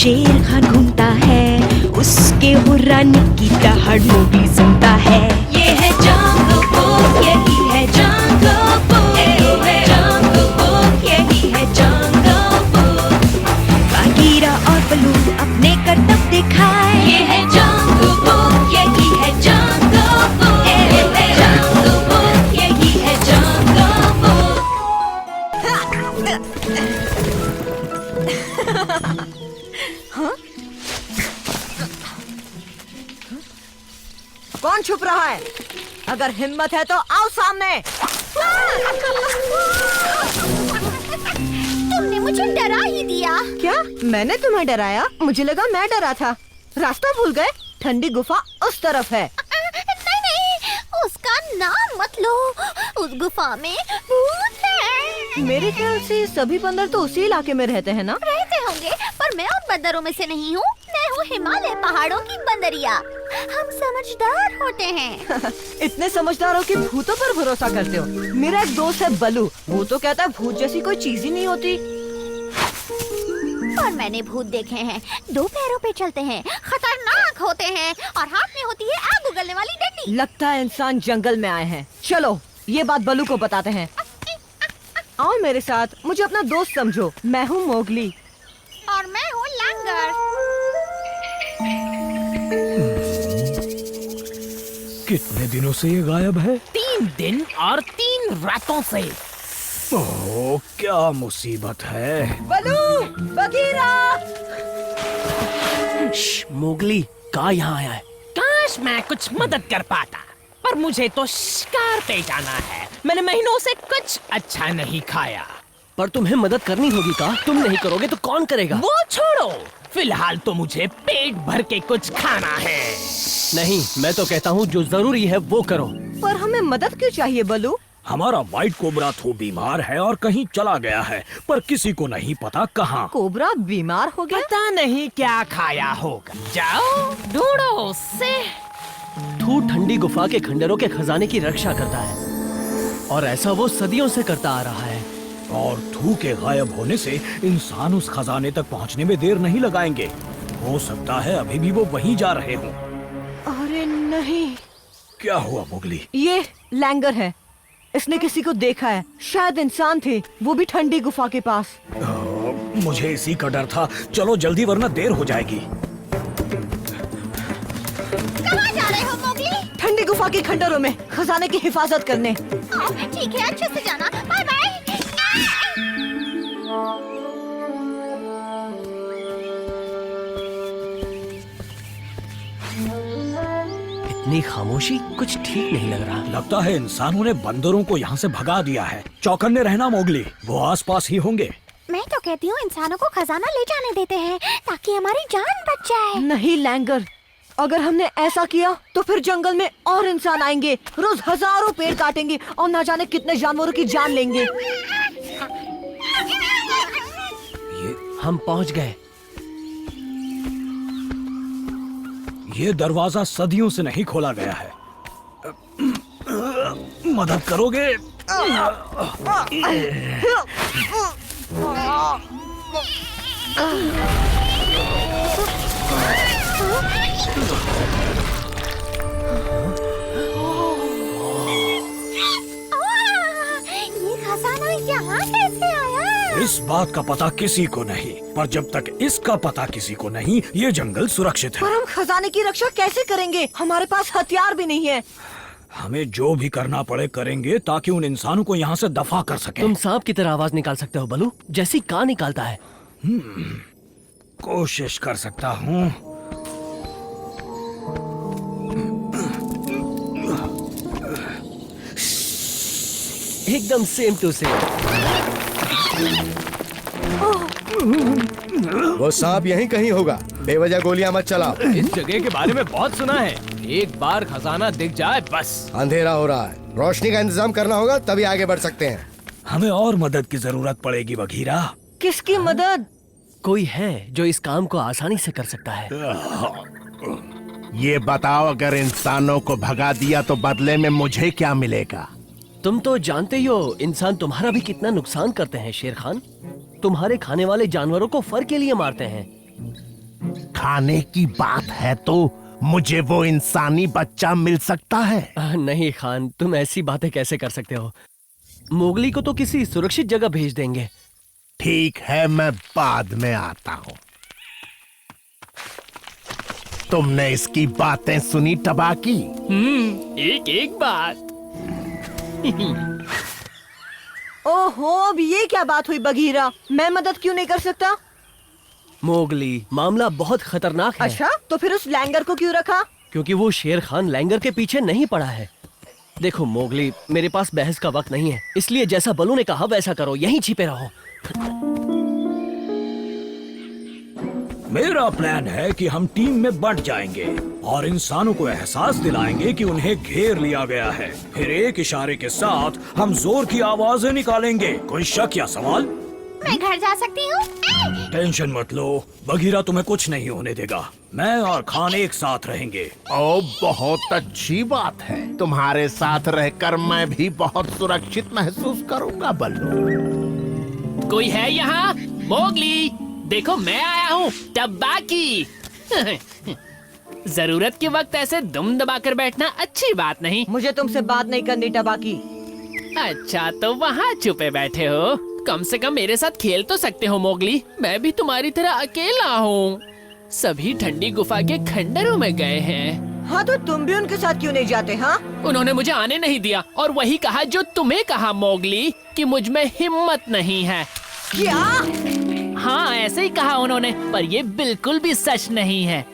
शेर खान घूमता है, उसके हुर्राने की दहाड़ मोगली सुनता है। ये है जंगल बुक, यही है जंगल बुक, ये है जंगल बुक, यही है जंगल बुक। बागीरा और बलू अपने करतब दिखाए, ये है जंगल बुक, यही है जंगल बुक, ये है जंगल बुक, यही है जंगल बुक। कौन छुप रहा है? अगर हिम्मत है तो आओ सामने। तुमने मुझे डरा ही दिया। क्या मैंने तुम्हें डराया? मुझे लगा मैं डरा था। रास्ता भूल गए? ठंडी गुफा उस तरफ है। नहीं नहीं, उसका नाम मत लो। उस गुफा में भूत है। मेरे ख्याल से सभी बंदर तो उसी इलाके में रहते हैं ना? रहते होंगे, पर मैं उन बंदरों में से नहीं हूँ। मैं हूँ हिमालय पहाड़ों की बंदरिया। हम समझदार होते हैं। इतने समझदार हो कि भूतों पर भरोसा करते हो। मेरा एक दोस्त है बलू, वो तो कहता है भूत जैसी कोई चीज ही नहीं होती। और मैंने भूत देखे हैं, 2 पैरों पे चलते हैं, खतरनाक होते हैं और हाथ में होती है आग उगलने वाली डंडी। लगता है इंसान जंगल में आए हैं। चलो ये बात बलू को बताते हैं। आओ मेरे साथ, मुझे अपना दोस्त समझो। मैं हूँ मोगली। और मैं हूँ लैंगर। कितने दिनों से ये गायब है? 3 दिन और 3 रातों से। ओह, क्या मुसीबत है। बलू, बगीरा। मोगली कहाँ यहाँ आया है? काश मैं कुछ मदद कर पाता, पर मुझे तो शिकार पे जाना है। मैंने महीनों से कुछ अच्छा नहीं खाया। पर तुम्हें मदद करनी होगी का? तुम नहीं करोगे तो कौन करेगा? वो छोड़ो, फिलहाल तो मुझे पेट भर के कुछ खाना है। नहीं, मैं तो कहता हूँ जो जरूरी है वो करो। पर हमें मदद क्यों चाहिए बलू? हमारा व्हाइट कोबरा तो बीमार है और कहीं चला गया है, पर किसी को नहीं पता कहाँ। कोबरा बीमार हो गया? पता नहीं क्या खाया होगा। जाओ ढूंढो उससे। थू ठंडी गुफा के खंडरों के खजाने की रक्षा करता है और ऐसा वो सदियों से करता आ रहा है। और थू के गायब होने से इंसान उस खजाने तक पहुँचने में देर नहीं लगाएंगे। हो सकता है अभी भी वो वहीं जा रहे हों। अरे नहीं। क्या हुआ मोगली? ये लैंगर है। इसने किसी को देखा है। शायद इंसान थे, वो भी ठंडी गुफा के पास। मुझे इसी का डर था। चलो जल्दी वरना देर हो जाएगी। कहाँ जा रहे हो मोगली? ठंडी गुफा के खंडरों में खजाने की हिफाजत करने। ठीक है, अच्छे से जाना। Bye bye. इतनी खामोशी कुछ ठीक नहीं लग रहा। लगता है इंसानों ने बंदरों को यहाँ से भगा दिया है। चौकन्ने रहना मोगली, वो आसपास ही होंगे। मैं तो कहती हूँ इंसानों को खजाना ले जाने देते हैं ताकि हमारी जान बच जाए। नहीं लैंगर, अगर हमने ऐसा किया तो फिर जंगल में और इंसान आएंगे, रोज हजारों पेड़ काटेंगे और ना जाने कितने जानवरों की जान लेंगे। हम पहुँच गए। ये दरवाजा सदियों से नहीं खोला गया है। मदद करोगे? ये खजाना यहाँ कैसे आया? इस बात का पता किसी को नहीं, पर जब तक इसका पता किसी को नहीं, ये जंगल सुरक्षित पर है। हम खजाने की रक्षा कैसे करेंगे? हमारे पास हथियार भी नहीं है। हमें जो भी करना पड़े करेंगे ताकि उन इंसानों को यहाँ से दफा कर सके। तुम सांप की तरह आवाज निकाल सकते हो बलू, जैसी कान निकालता है। कोशिश कर सकता हूँ। एकदम सेम टू सेम। वो सांप यहीं कहीं होगा। बेवजह गोलियां मत चलाओ। इस जगह के बारे में बहुत सुना है। एक बार खजाना दिख जाए बस। अंधेरा हो रहा है, रोशनी का इंतजाम करना होगा, तभी आगे बढ़ सकते हैं। हमें और मदद की जरूरत पड़ेगी बघीरा। किसकी मदद? कोई है जो इस काम को आसानी से कर सकता है। ये बताओ, अगर इंसानों को भगा दिया तो बदले में मुझे क्या मिलेगा? तुम तो जानते ही हो इंसान तुम्हारा भी कितना नुकसान करते हैं शेर खान। तुम्हारे खाने वाले जानवरों को फर के लिए मारते हैं। खाने की बात है तो मुझे वो इंसानी बच्चा मिल सकता है? नहीं खान, तुम ऐसी बातें कैसे कर सकते हो? मोगली को तो किसी सुरक्षित जगह भेज देंगे। ठीक है, मैं बाद में आता हूँ। तुमने इसकी बातें सुनी टबाकी? एक एक बात। ओहो, अब ये क्या बात हुई बगीरा? मैं मदद क्यों नहीं कर सकता? मोगली, मामला बहुत खतरनाक है। अच्छा, तो फिर उस लैंगर को क्यों रखा? क्योंकि वो शेर खान लैंगर के पीछे नहीं पड़ा है। देखो मोगली, मेरे पास बहस का वक्त नहीं है, इसलिए जैसा बलू ने कहा वैसा करो, यहीं छिपे रहो। मेरा प्लान है कि हम टीम में बंट जाएंगे और इंसानों को एहसास दिलाएंगे कि उन्हें घेर लिया गया है। फिर एक इशारे के साथ हम जोर की आवाजें निकालेंगे। कोई शक या सवाल? मैं घर जा सकती हूँ? टेंशन मत लो, बगीरा तुम्हें कुछ नहीं होने देगा। मैं और खान एक साथ रहेंगे। ओ, बहुत अच्छी बात है। तुम्हारे साथ रहकर मैं भी बहुत सुरक्षित महसूस करूंगा बल्लू। कोई है यहाँ? मोगली, देखो मैं आया हूँ, टबाकी। जरूरत के वक्त ऐसे दुम दबाकर बैठना अच्छी बात नहीं। मुझे तुमसे बात नहीं करनी टबाकी। अच्छा, तो वहाँ छुपे बैठे हो? कम से कम मेरे साथ खेल तो सकते हो मोगली। मैं भी तुम्हारी तरह अकेला हूँ। सभी ठंडी गुफा के खंडरों में गए हैं। हाँ, तो तुम भी उनके साथ क्यों नहीं जाते? हाँ, उन्होंने मुझे आने नहीं दिया और वही कहा जो तुम्हें कहा मोगली, कि मुझ में हिम्मत नहीं है। क्या? हाँ, ऐसे ही कहा उन्होंने, पर ये बिल्कुल भी सच नहीं है।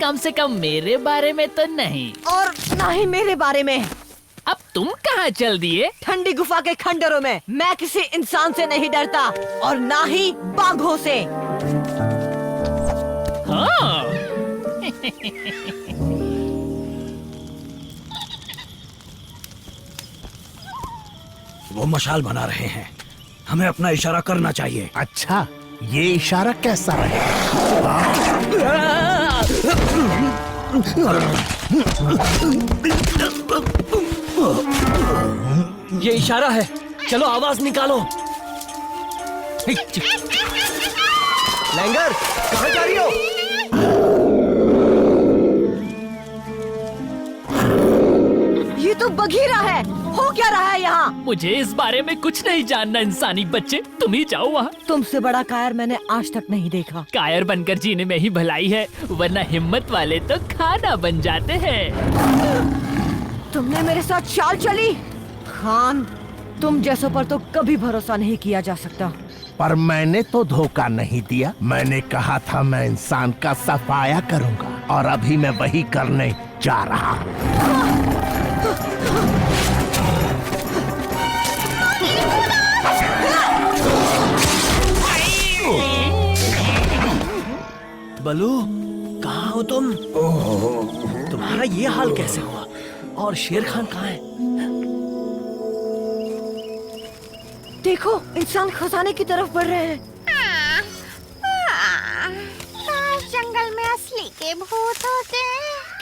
कम से कम मेरे बारे में तो नहीं। और ना ही मेरे बारे में। अब तुम कहाँ चल दिए? ठंडी गुफा के खंडरों में। मैं किसी इंसान से नहीं डरता और ना ही बाघों से। हाँ। वो मशाल बना रहे हैं, हमें अपना इशारा करना चाहिए। अच्छा, ये इशारा कैसा रहेगा? ये इशारा है, चलो आवाज निकालो। लैंगर, कहाँ जा रही हो? ये तो बगीरा है। हो क्या रहा है यहाँ? मुझे इस बारे में कुछ नहीं जानना इंसानी बच्चे, तुम ही जाओ वहाँ। तुमसे बड़ा कायर मैंने आज तक नहीं देखा। कायर बनकर जीने में ही भलाई है, वरना हिम्मत वाले तो खाना बन जाते हैं। तुमने मेरे साथ चाल चली। खान, तुम जैसों पर तो कभी भरोसा नहीं किया जा सकता। पर मैंने तो धोखा नहीं दिया। मैंने कहा था मैं इंसान का सफाया करूंगा और अभी मैं वही करने जा रहा हूँ। बलू, कहाँ हो तुम? तुम्हारा ये हाल कैसे हुआ? और शेर खान कहाँ है? देखो, इंसान खजाने की तरफ बढ़ रहे हैं। काश जंगल में असली के भूत होते।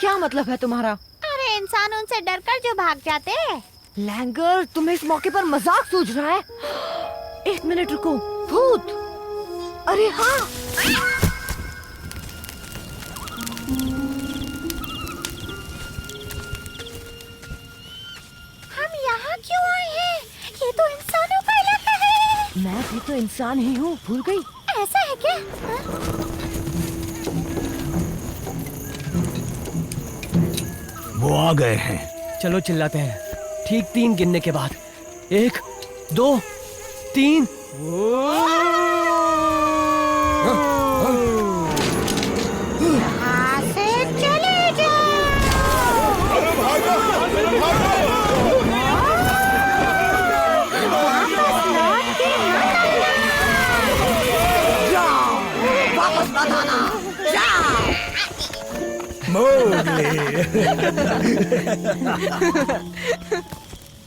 क्या मतलब है तुम्हारा? अरे इंसान उनसे डरकर जो भाग जाते। लैंगर, तुम्हें इस मौके पर मजाक सूझ रहा है? एक मिनट रुको। भूत? अरे हाँ, हम यहाँ क्यों आए हैं? ये तो इंसानों का इलाका है। मैं भी तो इंसान ही हूँ, भूल गई? ऐसा है क्या? वो आ गए हैं। चलो चिल्लाते हैं, ठीक 3 गिनने के बाद। 1, 2, 3। यहाँ से चले जाओ। वापस मत आना।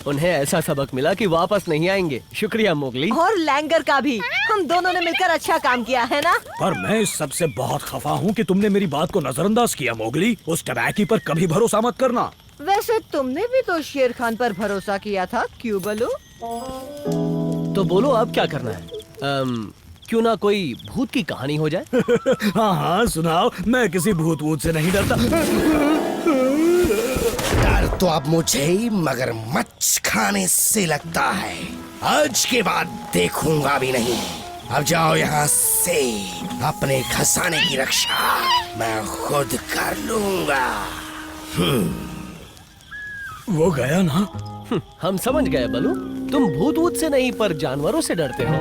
उन्हें ऐसा सबक मिला कि वापस नहीं आएंगे। शुक्रिया मोगली। और लैंगर का भी। हम दोनों ने मिलकर अच्छा काम किया है ना? पर मैं इस सबसे बहुत खफा हूँ कि तुमने मेरी बात को नजरअंदाज किया मोगली। उस टबैकी पर कभी भरोसा मत करना। वैसे तुमने भी तो शेर खान पर भरोसा किया था, क्यों बलू? तो बोलो अब क्या करना है? क्यों ना कोई भूत की कहानी हो जाए? हाँ हाँ सुनाओ, मैं किसी भूत वूत से नहीं डरता। डर तो अब मुझे ही मगरमच्छ खाने से लगता है। आज के बाद देखूंगा भी नहीं। अब जाओ यहाँ से, अपने खजाने की रक्षा मैं खुद कर लूंगा। वो गया ना? हम समझ गए बलू, तुम भूत वूत से नहीं पर जानवरों से डरते हो।